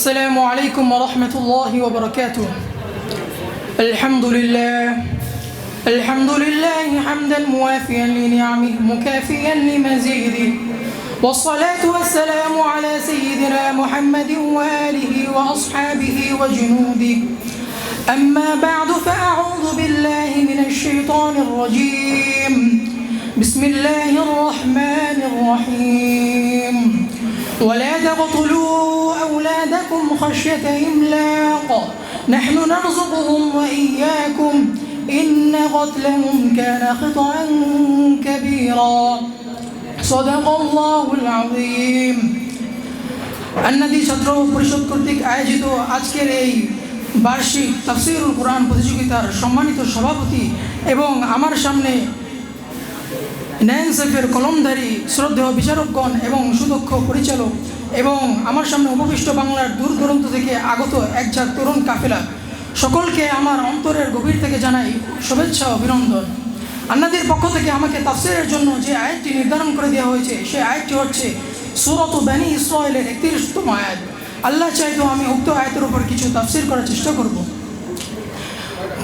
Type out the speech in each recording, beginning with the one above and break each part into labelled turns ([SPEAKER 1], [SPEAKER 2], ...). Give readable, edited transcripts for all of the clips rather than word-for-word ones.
[SPEAKER 1] السلام عليكم ورحمة الله وبركاته. الحمد لله حمدا موافيا لنعمه مكافيا لمزيده، والصلاة والسلام على سيدنا محمد وآله وأصحابه وجنوده. أما بعد فأعوذ بالله من الشيطان الرجيم. بسم الله الرحمن الرحيم. ولا تقتلوا أولادكم خشية إملاق نحن نرزقهم وإياكم إن قتلهم كان خطأ كبيرا صدق الله العظيم. আন্নাদি ছাত্র পরিষদ কর্তৃক আয়োজিত আজকের এই বার্ষিক তাফসীরুল কোরআন প্রতিযোগিতার সম্মানিত সভাপতি এবং আমার সামনে ন্যানসেফের কলমধারী শ্রদ্ধেয় বিচারকগণ এবং সুদক্ষ পরিচালক এবং আমার সামনে উপবিষ্ট বাংলার দূর দূরান্ত থেকে আগত একঝাঁক তরুণ কাফেলা, সকলকে আমার অন্তরের গভীর থেকে জানাই শুভেচ্ছা ও অভিনন্দন। আন্নাদের পক্ষ থেকে আমাকে তাফসীরের জন্য যে আয়াতটি নির্ধারণ করে দেওয়া হয়েছে সেই আয়াতটি হচ্ছে সূরাত বনী ইসরাঈলের 31তম আয়াত। আল্লাহ চাইতো আমি উক্ত আয়াতের উপর কিছু তাফসীর করার চেষ্টা করব।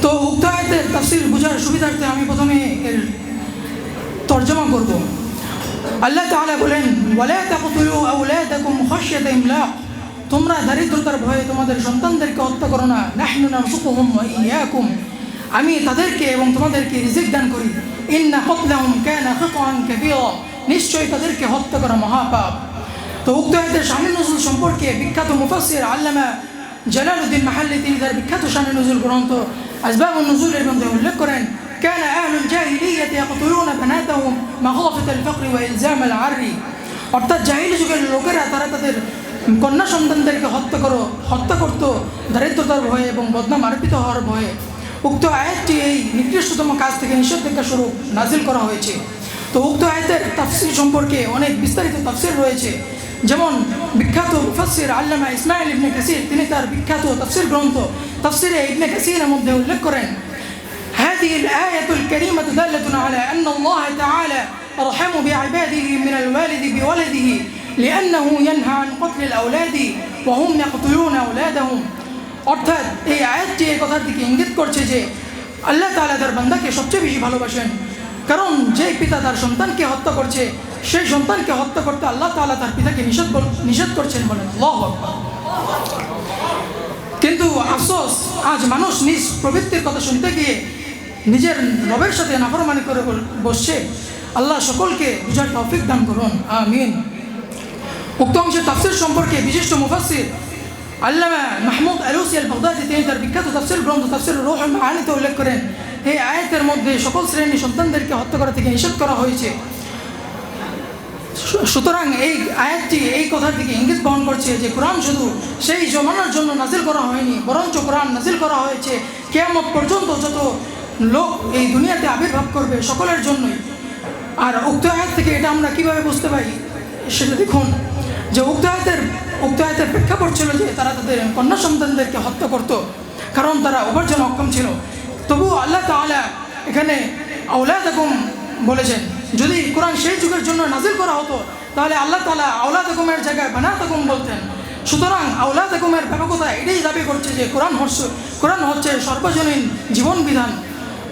[SPEAKER 1] তো উক্ত আয়াতের তাফসীর বোঝার সুবিধার্থে আমি প্রথমে এর তর্জমা করব। আল্লাহ তাআলা বলেন, ওয়ালা তাকতুলু আওলাদাকুম খাশিয়াতা ইমলাক, তোমরা দারিদ্রতার ভয়ে তোমাদের সন্তানদেরকে হত্যা করো না। নাহনু নারযুকুহুম ওয়া ইয়্যাকুম, আমি তাদেরকে এবং তোমাদেরকে রিজিক দান করি। ইন্না কতলাহুম কানা খাতআন কাবীরা, নিশ্চয়ই তাদেরকে হত্যা করা মহাপাপ। তো উক্ত আয়াতের শানে নুজুল সম্পর্কে বিখ্যাত মুফাসসির আল্লামা জালালউদ্দিন মাহাল্লি তিনি তার বিখ্যাত শানে নুজুল গ্রন্থ আসবাবুন নুজুলের মধ্যে উল্লেখ করেন, كان أهل الجاهلية يقتلون بناتهم مخافة الفقر وإلزام العار, অর্থাৎ জাহিলি যুগের লোকেরা তারা তাদের কন্যা সন্তানদেরকে হত্যা করত দারিদ্রতার ভয়ে এবং বদনাম আরোপিত হওয়ার ভয়ে। উক্ত আয়াতটি এই নিকৃষ্টতম কাজ থেকে নিষেধাজ্ঞা স্বরূপ নাজিল করা হয়েছে। তো উক্ত আয়াতের তাফসীর সম্পর্কে অনেক বিস্তারিত তাফসীর রয়েছে, যেমন বিখ্যাত মুফাসসির আল্লামা ইসমাঈল ইবনে কাসীর তিনি তার বিখ্যাত তাফসীর গ্রন্থ তাফসীরে ইবনে কাসীরের মধ্যে উল্লেখ করেন, هذه الآية الكريمة دالة على أن الله تعالى أرحم بعباده من الوالد بولده لأنه ينهى عن قتل الأولاد وهم يقتلون أولادهم। অর্থাৎ এই আয়াতটি এই কথার দিকে ইঙ্গিত করছে যে আল্লাহ তাআলা তার বান্দাকে সবচেয়ে বেশি ভালোবাসেন, কারণ যে পিতা তার সন্তানকে হত্যা করছে সেই সন্তানকে হত্যা করতে আল্লাহ তাআলা তার পিতাকে নিষেধ করছেন বলেন আল্লাহু আকবার। কিন্তু আফসোস, আজ মানুষ নিজ প্রবৃত্তির কথা শুনতে গিয়ে নিজের রবের সাথে নাফরমানি করে বসছে। আল্লাহ সকলকে বুঝার তৌফিক দান করুন, আমিন। উক্ত অংশের তাফসীর সম্পর্কে বিশিষ্ট মুফাসসির আল্লামা মাহমুদ আলুসি আল বাগদাদি তিনি তার বিখ্যাত তাফসীর গ্রন্থ তাফসীর রূহুল মাআনিতে উল্লেখ করেন, এই আয়াতের মধ্যে সকল শ্রেণীর সন্তানদেরকে হত্যা করা থেকে নিষেধ করা হয়েছে। সুতরাং এই আয়াতটি এই কথার দিকে ইঙ্গিত বহন করছে যে কোরআন শুধু সেই জমানার জন্য নাজিল করা হয়নি, বরঞ্চ কোরআন নাজিল করা হয়েছে কিয়ামত পর্যন্ত যত লোক এই দুনিয়াতে আবির্ভাব করবে সকলের জন্যই। আর উক্ত আয়াত থেকে এটা আমরা কীভাবে বুঝতে পারি সেটা দেখুন, যে উক্ত আয়াতের প্রেক্ষাপট ছিল যে তারা তাদের কন্যা সন্তানদেরকে হত্যা করত, কারণ তারা উপার্জনে অক্ষম ছিল। তবুও আল্লাহ তাআলা এখানে আওলাদাকুম বলেছেন। যদি কোরআন সেই যুগের জন্য নাজিল করা হতো তাহলে আল্লাহ তাআলা আওলাদাকুমের জায়গায় বানাতাকুম বলতেন। সুতরাং আওলাদাকুমের ব্যাপকতা এটাই দাবি করছে যে কোরআন হচ্ছে সর্বজনীন জীবন বিধান,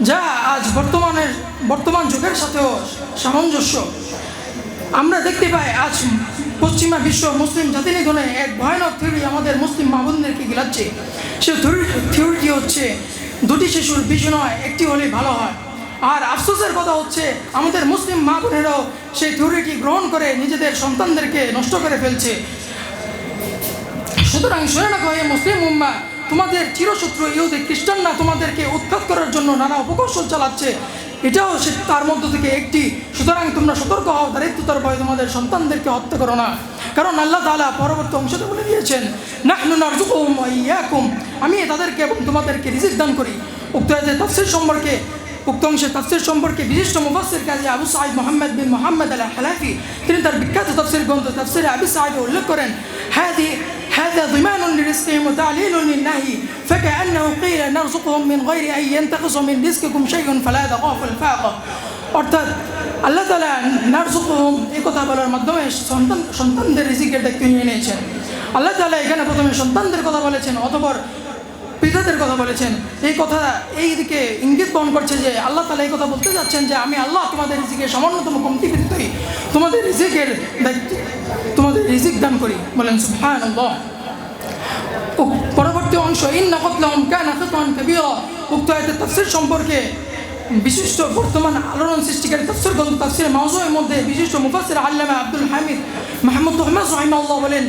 [SPEAKER 1] যা আজ বর্তমান যুগের সাথেও সামঞ্জস্য। আমরা দেখতে পাই আজ পশ্চিমা বিশ্ব মুসলিম জাতি নিধনে এক ভয়ানক থিওরি আমাদের মুসলিম মা বোনদেরকে গিলাচ্ছে। সে থিওরিটি হচ্ছে দুটি শিশুর বেশি নয়, একটি হলেই ভালো হয়। আর আফসোসের কথা হচ্ছে আমাদের মুসলিম মা বোনেরাও সেই থিওরিটি গ্রহণ করে নিজেদের সন্তানদেরকে নষ্ট করে ফেলছে। সুতরাং শুনে রাখো হে মুসলিম উম্মাহ, তোমাদের চিরশত্রু ইহুদি খ্রিস্টানরা তোমাদেরকে উৎখাত করার জন্য নানা উপকৌশল চালাচ্ছে, এটাও তার মধ্য থেকে একটি। সুতরাং তোমরা সতর্ক হও, দারিদ্রতার ভয়ে তোমাদের সন্তানদেরকে হত্যা করো না, কারণ আল্লাহ তাআলা পরবর্তী অংশতে বলে দিয়েছেন, নাহনু নারযুকুহুম ওয়া ইয়্যাকুম, আমি তাদেরকে এবং তোমাদেরকে রিজিক দান করি। উক্ত আয়াতের তাফসীর সম্পর্কে উক্ত অংশের তাফসীর সম্পর্কে বিশিষ্ট মুফাসসির কাজী আবু সাঈদ মুহাম্মদ বিন মুহাম্মদ আল হালাফি তিনি তার বিখ্যাত তাফসীর গ্রন্থ তাফসীরে আবি সাঈদে উল্লেখ করেন, هذا ضمان لرزقهم وتعليل للنهي فكأنه قيل نرزقهم من غير أن ينتقصوا من رزقكم شيء فلا تخافوا الفاقة। অর্থাৎ আল্লাহ তাআলা নারযুকুহুম এই কথা বলার মাধ্যমে সন্তানদের রিজিকের দায়িত্ব নিয়ে নিয়েছেন। আল্লাহ তাআলা এখানে প্রথমে সন্তানদের কথা বলেছেন, অতঃপর পিতাদের কথা বলেছেন। এই কথা এই দিকে ইঙ্গিত বহন করছে যে আল্লাহ তাআলা এই কথা বলতে যাচ্ছেন যে আমি আল্লাহ তোমাদের রিজিকের সামান্যতম কমতি বৃদ্ধি তোমাদের রিজিক দান করি। বলেন সুবহানাল্লাহ। পরবর্তী অংশ ইন্না কতলাহুম কানা খাতওয়ান কাবীরা, উক্ত আয়াতের তাফসীর সম্পর্কে বিশিষ্ট বর্তমান আলোড়ন সৃষ্টিকারী তাফসীর গ্রন্থ তাফসীরে মাওজু'র মধ্যে বিশিষ্ট মুফাসসির আল্লামা আব্দুল হামিদ মাহমুদ আহমদ রাহিমাহুল্লাহ বলেন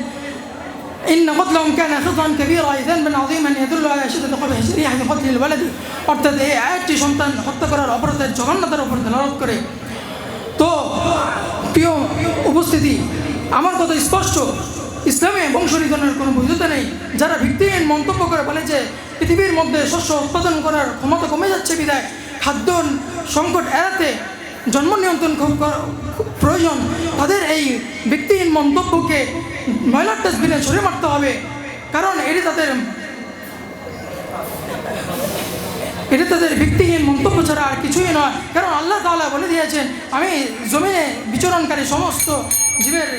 [SPEAKER 1] ইন্না কতলাহুম কানা খাতওয়ান কাবীরা যানবান আযীমান ইয়াদুল্লু আলা শিদ্দাতি কবহি শারীআতি কতলিল ওয়ালাদি। অর্থাৎ এই আয়াতটি সন্তান হত্যা করার অপরাধের জঘন্যতার উপর দলালত করে। তো প্রিয় উপস্থিতি, আমার কথা স্পষ্ট, ইসলামে বংশনিধনের কোনো বৈধতা নেই। যারা ভিত্তিহীন মন্তব্য করে বলে যে পৃথিবীর মধ্যে শস্য উৎপাদন করার ক্ষমতা কমে যাচ্ছে বিধায় খাদ্য সংকট এড়াতে জন্ম নিয়ন্ত্রণ খুব প্রয়োজন, তাদের এই ভিত্তিহীন মন্তব্যকে ময়লার ডাস্টবিনে ছড়িয়ে মারতে হবে। কারণ এটি তাদের ভিত্তিহীন মন্তব্য ছাড়া আর কিছুই নয়। কারণ আল্লাহ তাআলা বলে দিয়েছেন আমি জমিনে বিচরণকারী সমস্ত জীবের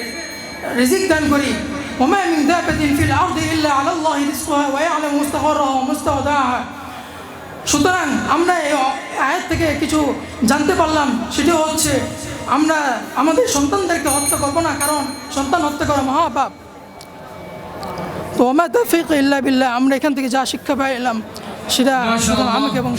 [SPEAKER 1] রিজিক দান করি। ওমা মিন দাব্বাতিন ফিল আরদি ইল্লা আলাল্লাহি রিজকুহা ওয়া ইয়ালামু মুস্তাকাররাহা ওয়া মুস্তাওদাহা। সুতরাং আমরা এই আয়াত থেকে কিছু জানতে পারলাম, সেটি হচ্ছে আমরা আমাদের সন্তানদেরকে হত্যা করব না, কারণ সন্তান হত্যা করা মহাপাপ। তো ওমা তাওফীক ইল্লা বিল্লাহ। আমরা এখান থেকে যা শিক্ষা পাইলাম সেটা আমাকে এবং